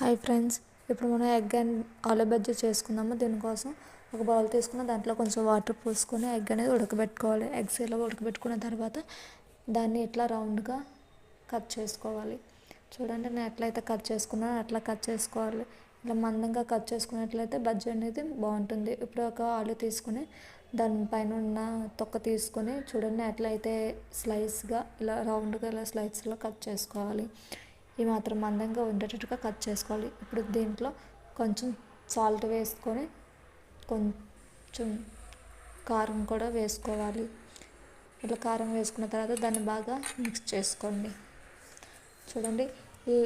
Hi friends, ఇప్పుడు మనం egg and ఆలు బజ్జీ చేసుకుందాము. దీనికోసం ఒక బౌల్ తీసుకుని దాంట్లో కొంచెం వాటర్ పోసుకొని ఎగ్ అనేది ఉడకబెట్టుకోవాలి. ఎగ్స్ ఇలా ఉడకబెట్టుకున్న తర్వాత దాన్ని ఇట్లా రౌండ్గా కట్ చేసుకోవాలి. చూడండి, నేను ఎట్లయితే కట్ చేసుకున్నానో అట్లా కట్ చేసుకోవాలి. ఇలా మందంగా కట్ చేసుకున్నట్లయితే బజ్జీ అనేది బాగుంటుంది. ఇప్పుడు ఒక ఆలు తీసుకుని దానిపైన ఉన్న తొక్క తీసుకొని చూడండి ఎట్లయితే స్లైస్గా ఇలా రౌండ్గా ఇలా స్లైస్లో కట్ చేసుకోవాలి. ఈ మాత్రం మందంగా ఉండేటట్టుగా కట్ చేసుకోవాలి. ఇప్పుడు దీంట్లో కొంచెం సాల్ట్ వేసుకొని కొంచెం కారం కూడా వేసుకోవాలి. ఇట్లా కారం వేసుకున్న తర్వాత దాన్ని బాగా మిక్స్ చేసుకోండి. చూడండి, ఈ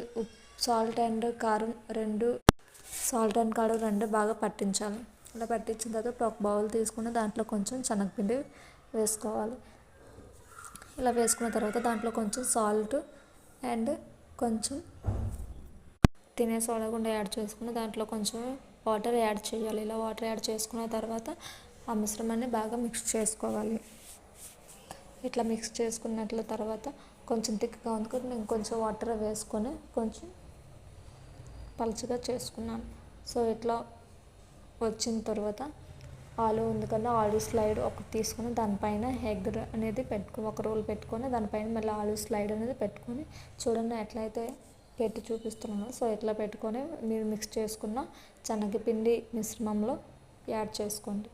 సాల్ట్ అండ్ కారం రెండు బాగా పట్టించాలి. ఇలా పట్టించిన తర్వాత ఒక బౌల్ తీసుకుని దాంట్లో కొంచెం శనగపిండి వేసుకోవాలి. ఇలా వేసుకున్న తర్వాత దాంట్లో కొంచెం సాల్ట్ అండ్ కొంచెం తినే సోడా కూడా యాడ్ చేసుకుని దాంట్లో కొంచెం వాటర్ యాడ్ చేయాలి. ఇలా వాటర్ యాడ్ చేసుకున్న తర్వాత ఆ మిశ్రమాన్ని బాగా మిక్స్ చేసుకోవాలి. ఇట్లా మిక్స్ చేసుకున్నట్ల తర్వాత కొంచెం థిక్గా ఉంది కదా, నేను కొంచెం వాటర్ వేసుకొని కొంచెం పలుచగా చేసుకున్నాను. సో ఇట్లా వచ్చిన తర్వాత ఆలు ఉంది కదా, ఆలు స్లైడ్ ఒకటి తీసుకొని దానిపైన ఎగ్ అనేది ఒక రోల్ పెట్టుకొని దానిపైన మళ్ళీ ఆలు స్లైడ్ అనేది పెట్టుకొని చూడండి ఎట్లయితే పెట్టి చూపిస్తున్నాను. సో ఇట్లా పెట్టుకొని మీరు మిక్స్ చేసుకున్న శనగపిండి మిశ్రమంలో యాడ్ చేసుకోండి.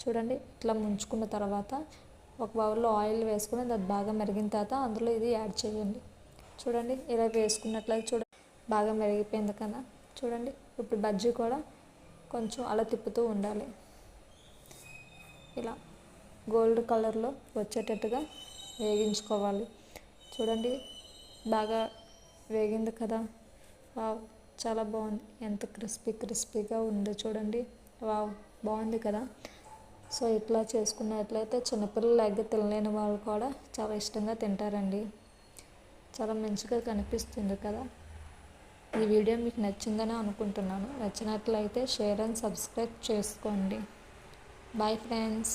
చూడండి, ఇట్లా ముంచుకున్న తర్వాత ఒక బౌల్లో ఆయిల్ వేసుకొని అది బాగా మరిగిన తర్వాత అందులో ఇది యాడ్ చేయండి. చూడండి, ఇలా వేసుకున్నట్లయితే చూడండి బాగా మెరిగిపోయింది కదా. చూడండి, ఇప్పుడు బజ్జీ కూడా కొంచెం అలా తిప్పుతూ ఉండాలి. ఇలా గోల్డ్ కలర్లో వచ్చేటట్టుగా వేగించుకోవాలి. చూడండి, బాగా వేగింది కదా. వావ్, చాలా బాగుంది. ఎంత క్రిస్పీగా ఉందో చూడండి. వావ్, బాగుంది కదా. సో ఇట్లా చేసుకున్నట్లయితే చిన్నపిల్లలు ఎగ్ తినలేని వాళ్ళు కూడా చాలా ఇష్టంగా తింటారండి. చాలా మంచిగా కనిపిస్తుంది కదా. ఈ వీడియో మీకు నచ్చిందని అనుకుంటున్నాను. నచ్చినట్లయితే షేర్ అండ్ సబ్స్క్రైబ్ చేసుకోండి. Bye friends.